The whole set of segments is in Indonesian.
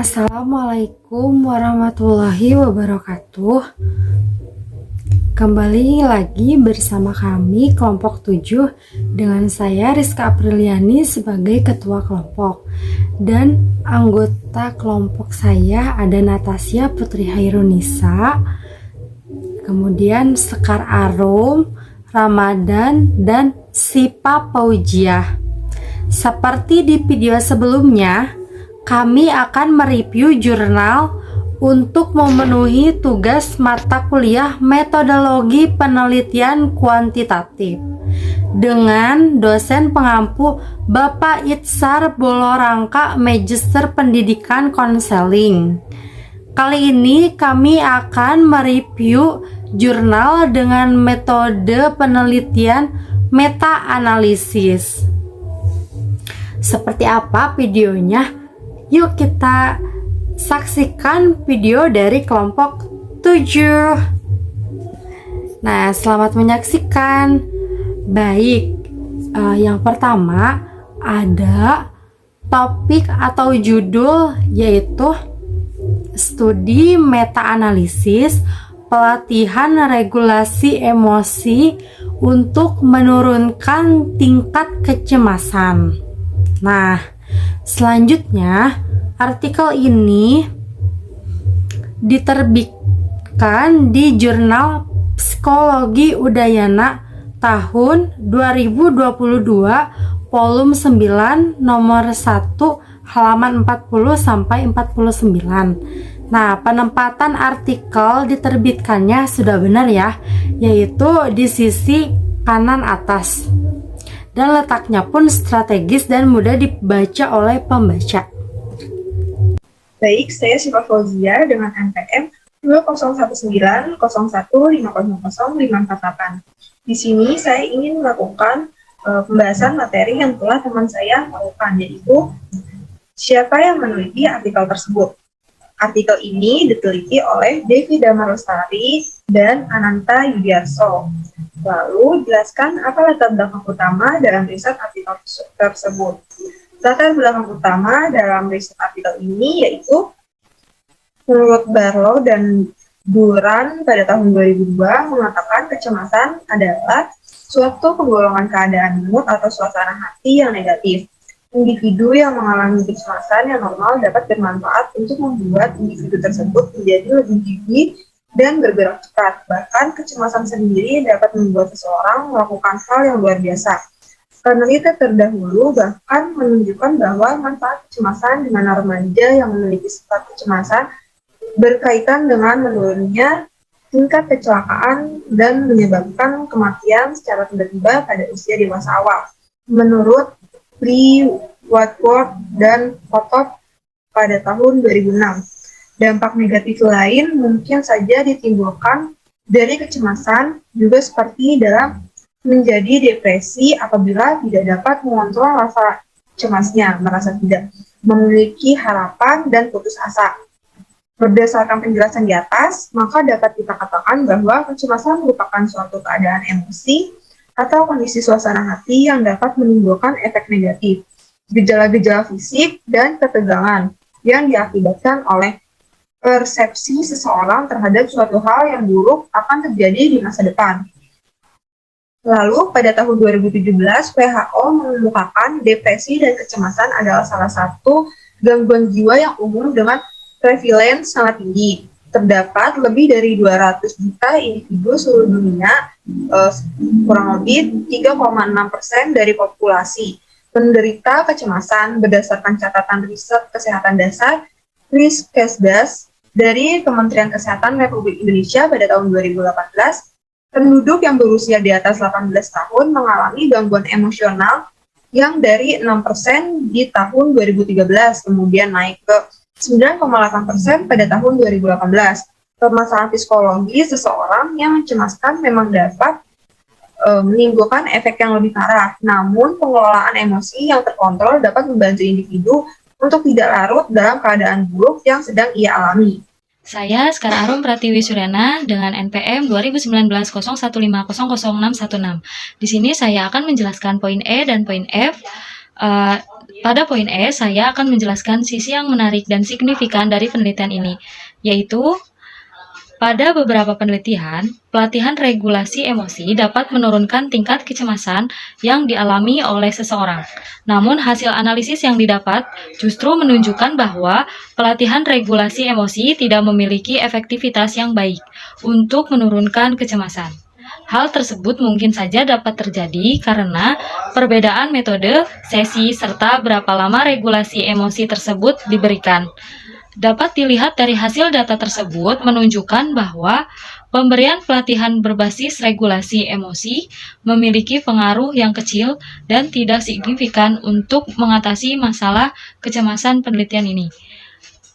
Assalamualaikum warahmatullahi wabarakatuh. Kembali lagi bersama kami kelompok 7 dengan saya Rizka Apriliani sebagai ketua kelompok. Dan anggota kelompok saya ada Natasya Putri Hairunisa, kemudian Sekar Arum, Ramadan, dan Sipa Paujiah. Seperti di video sebelumnya, kami akan mereview jurnal untuk memenuhi tugas mata kuliah metodologi penelitian kuantitatif dengan dosen pengampu Bapak Itsar Bolorangka, Magister Pendidikan Konseling. Kali ini kami akan mereview jurnal dengan metode penelitian meta-analisis. Seperti apa videonya? Yuk kita saksikan video dari kelompok 7. Nah, selamat menyaksikan. Baik, yang pertama ada topik atau judul yaitu studi meta-analisis pelatihan regulasi emosi untuk menurunkan tingkat kecemasan. Nah, selanjutnya, artikel ini diterbitkan di Jurnal Psikologi Udayana tahun 2022, volume 9, nomor 1, halaman 40 sampai 49. Nah, penempatan artikel diterbitkannya sudah benar ya, yaitu di sisi kanan atas. Dan letaknya pun strategis dan mudah dibaca oleh pembaca. Baik, saya Sipa Fauzia dengan NPM 201901500548. Di sini saya ingin melakukan pembahasan materi yang telah teman saya lakukan, yaitu siapa yang meneliti artikel tersebut. Artikel ini diteliti oleh Devi Damarlestari dan Ananta Yudiarso. Lalu, jelaskan apa latar belakang utama dalam riset artikel tersebut. Latar belakang utama dalam riset artikel ini yaitu menurut Barlow dan Duran pada tahun 2002 mengatakan kecemasan adalah suatu penggolongan keadaan mood atau suasana hati yang negatif. Individu yang mengalami kecemasan yang normal dapat bermanfaat untuk membuat individu tersebut menjadi lebih gigih dan bergerak cepat. Bahkan kecemasan sendiri dapat membuat seseorang melakukan hal yang luar biasa. Peneliti terdahulu bahkan menunjukkan bahwa manfaat kecemasan di mana remaja yang memiliki sifat kecemasan berkaitan dengan menurunnya tingkat kecelakaan dan menyebabkan kematian secara tiba-tiba pada usia dewasa awal. Menurut Lee, Watford, dan Potop pada tahun 2006. Dampak negatif lain mungkin saja ditimbulkan dari kecemasan, juga seperti dalam menjadi depresi apabila tidak dapat mengontrol rasa cemasnya, merasa tidak memiliki harapan dan putus asa. Berdasarkan penjelasan di atas, maka dapat kita katakan bahwa kecemasan merupakan suatu keadaan emosi atau kondisi suasana hati yang dapat menimbulkan efek negatif, gejala-gejala fisik, dan ketegangan yang diakibatkan oleh persepsi seseorang terhadap suatu hal yang buruk akan terjadi di masa depan. Lalu, pada tahun 2017, WHO mengemukakan depresi dan kecemasan adalah salah satu gangguan jiwa yang umum dengan prevalence sangat tinggi. Terdapat lebih dari 200 juta individu seluruh dunia, kurang lebih 3,6% dari populasi, menderita kecemasan berdasarkan catatan riset kesehatan dasar Riskesdas dari Kementerian Kesehatan Republik Indonesia pada tahun 2018. Penduduk yang berusia di atas 18 tahun mengalami gangguan emosional yang dari 6% di tahun 2013, kemudian naik ke 9,8% pada tahun 2018. Permasalahan psikologi seseorang yang mencemaskan memang dapat menimbulkan efek yang lebih parah. Namun, pengelolaan emosi yang terkontrol dapat membantu individu untuk tidak larut dalam keadaan buruk yang sedang ia alami. Saya Sekar Arum Pratiwi Suryana dengan NPM 201901500616. Di sini saya akan menjelaskan poin E dan poin F Pada poin E, saya akan menjelaskan sisi yang menarik dan signifikan dari penelitian ini, yaitu pada beberapa penelitian, pelatihan regulasi emosi dapat menurunkan tingkat kecemasan yang dialami oleh seseorang. Namun, hasil analisis yang didapat justru menunjukkan bahwa pelatihan regulasi emosi tidak memiliki efektivitas yang baik untuk menurunkan kecemasan. Hal tersebut mungkin saja dapat terjadi karena perbedaan metode, sesi, serta berapa lama regulasi emosi tersebut diberikan. Dapat dilihat dari hasil data tersebut menunjukkan bahwa pemberian pelatihan berbasis regulasi emosi memiliki pengaruh yang kecil dan tidak signifikan untuk mengatasi masalah kecemasan penelitian ini.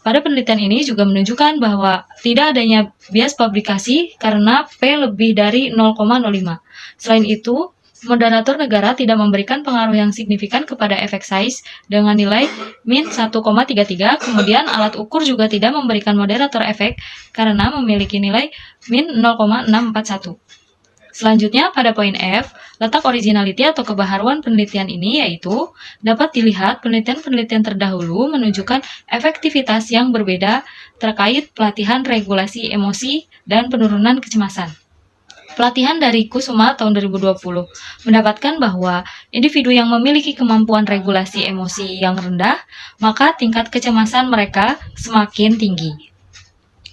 Pada penelitian ini juga menunjukkan bahwa tidak adanya bias publikasi karena P lebih dari 0,05. Selain itu, moderator negara tidak memberikan pengaruh yang signifikan kepada efek size dengan nilai min 1,33, kemudian alat ukur juga tidak memberikan moderator efek karena memiliki nilai min 0,641. Selanjutnya, pada poin F, letak originality atau kebaharuan penelitian ini yaitu dapat dilihat penelitian-penelitian terdahulu menunjukkan efektivitas yang berbeda terkait pelatihan regulasi emosi dan penurunan kecemasan. Pelatihan dari Kusuma tahun 2020 mendapatkan bahwa individu yang memiliki kemampuan regulasi emosi yang rendah, maka tingkat kecemasan mereka semakin tinggi.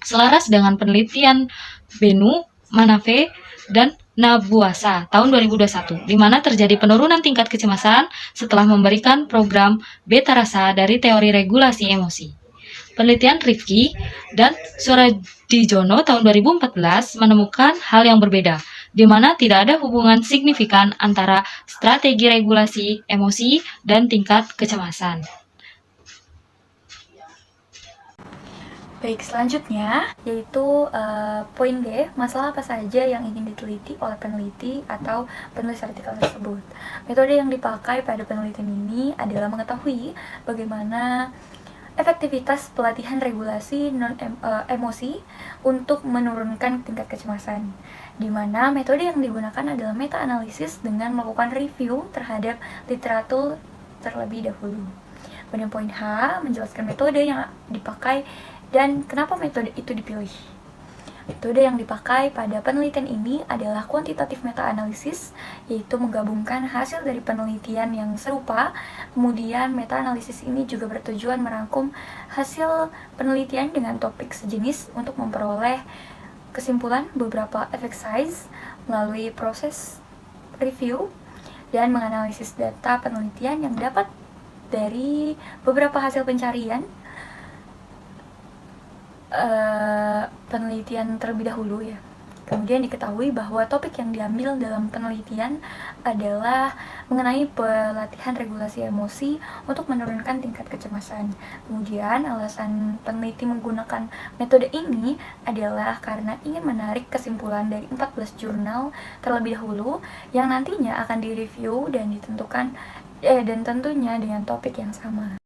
Selaras dengan penelitian Benu, Manave, dan Nabuasa tahun 2021, di mana terjadi penurunan tingkat kecemasan setelah memberikan program beta rasa dari teori regulasi emosi. Penelitian Rifki dan Suradijono tahun 2014 menemukan hal yang berbeda, di mana tidak ada hubungan signifikan antara strategi regulasi emosi dan tingkat kecemasan. Baik, selanjutnya yaitu poin G, masalah apa saja yang ingin diteliti oleh peneliti atau penulis artikel tersebut. Metode yang dipakai pada penelitian ini adalah mengetahui bagaimana efektivitas pelatihan regulasi emosi untuk menurunkan tingkat kecemasan, di mana metode yang digunakan adalah meta-analisis dengan melakukan review terhadap literatur terlebih dahulu. Pada poin H, menjelaskan metode yang dipakai dan kenapa metode itu dipilih. Metode yang dipakai pada penelitian ini adalah kuantitatif meta-analisis, yaitu menggabungkan hasil dari penelitian yang serupa. Kemudian meta-analisis ini juga bertujuan merangkum hasil penelitian dengan topik sejenis untuk memperoleh kesimpulan beberapa effect size melalui proses review dan menganalisis data penelitian yang dapat dari beberapa hasil pencarian penelitian terlebih dahulu ya. Kemudian diketahui bahwa topik yang diambil dalam penelitian adalah mengenai pelatihan regulasi emosi untuk menurunkan tingkat kecemasan. Kemudian alasan peneliti menggunakan metode ini adalah karena ingin menarik kesimpulan dari 14 jurnal terlebih dahulu yang nantinya akan direview dan ditentukan dan tentunya dengan topik yang sama.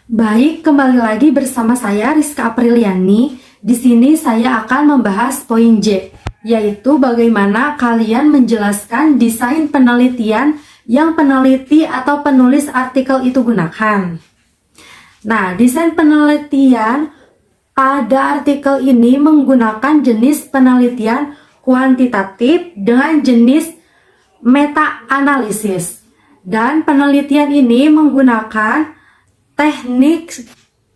Baik, kembali lagi bersama saya Rizka Apriliani. Di sini saya akan membahas poin J, yaitu bagaimana kalian menjelaskan desain penelitian yang peneliti atau penulis artikel itu gunakan. Nah, desain penelitian pada artikel ini menggunakan jenis penelitian kuantitatif dengan jenis meta-analisis. Dan penelitian ini menggunakan teknik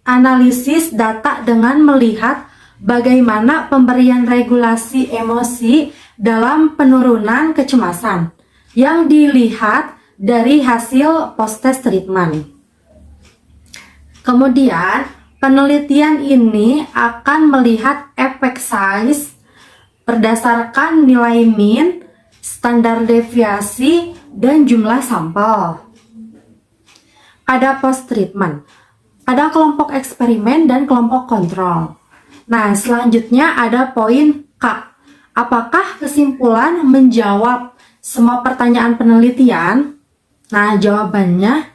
analisis data dengan melihat bagaimana pemberian regulasi emosi dalam penurunan kecemasan yang dilihat dari hasil post-test treatment. Kemudian, penelitian ini akan melihat efek size berdasarkan nilai min, standar deviasi, dan jumlah sampel. Pada post-treatment, ada kelompok eksperimen dan kelompok kontrol. Nah, selanjutnya ada poin K. Apakah kesimpulan menjawab semua pertanyaan penelitian? Nah, jawabannya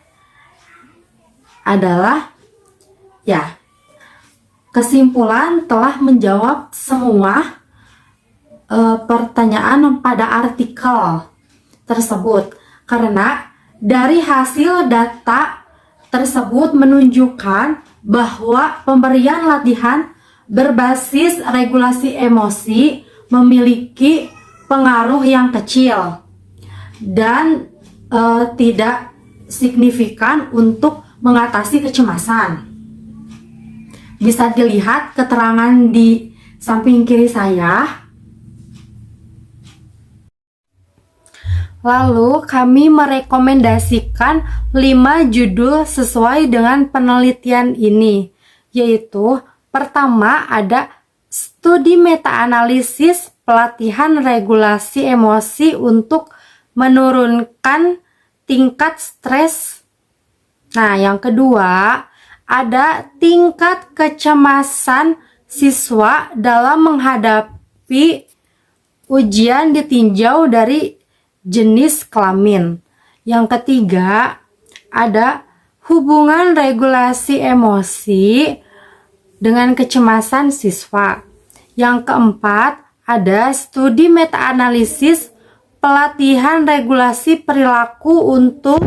adalah ya. Kesimpulan telah menjawab semua pertanyaan pada artikel tersebut karena dari hasil data tersebut menunjukkan bahwa pemberian latihan berbasis regulasi emosi memiliki pengaruh yang kecil dan tidak signifikan untuk mengatasi kecemasan. Bisa dilihat keterangan di samping kiri saya. Lalu kami merekomendasikan 5 judul sesuai dengan penelitian ini, yaitu pertama ada studi meta-analisis pelatihan regulasi emosi untuk menurunkan tingkat stres. Nah, yang kedua ada tingkat kecemasan siswa dalam menghadapi ujian ditinjau dari jenis kelamin. Yang ketiga, ada hubungan regulasi emosi dengan kecemasan siswa. Yang keempat, ada studi meta-analisis pelatihan regulasi perilaku untuk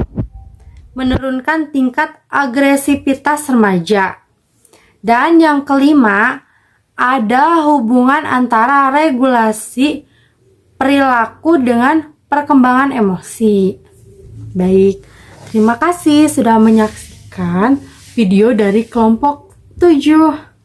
menurunkan tingkat agresivitas remaja. Dan yang kelima, ada hubungan antara regulasi perilaku dengan perkembangan emosi. Baik, terima kasih sudah menyaksikan video dari kelompok 7.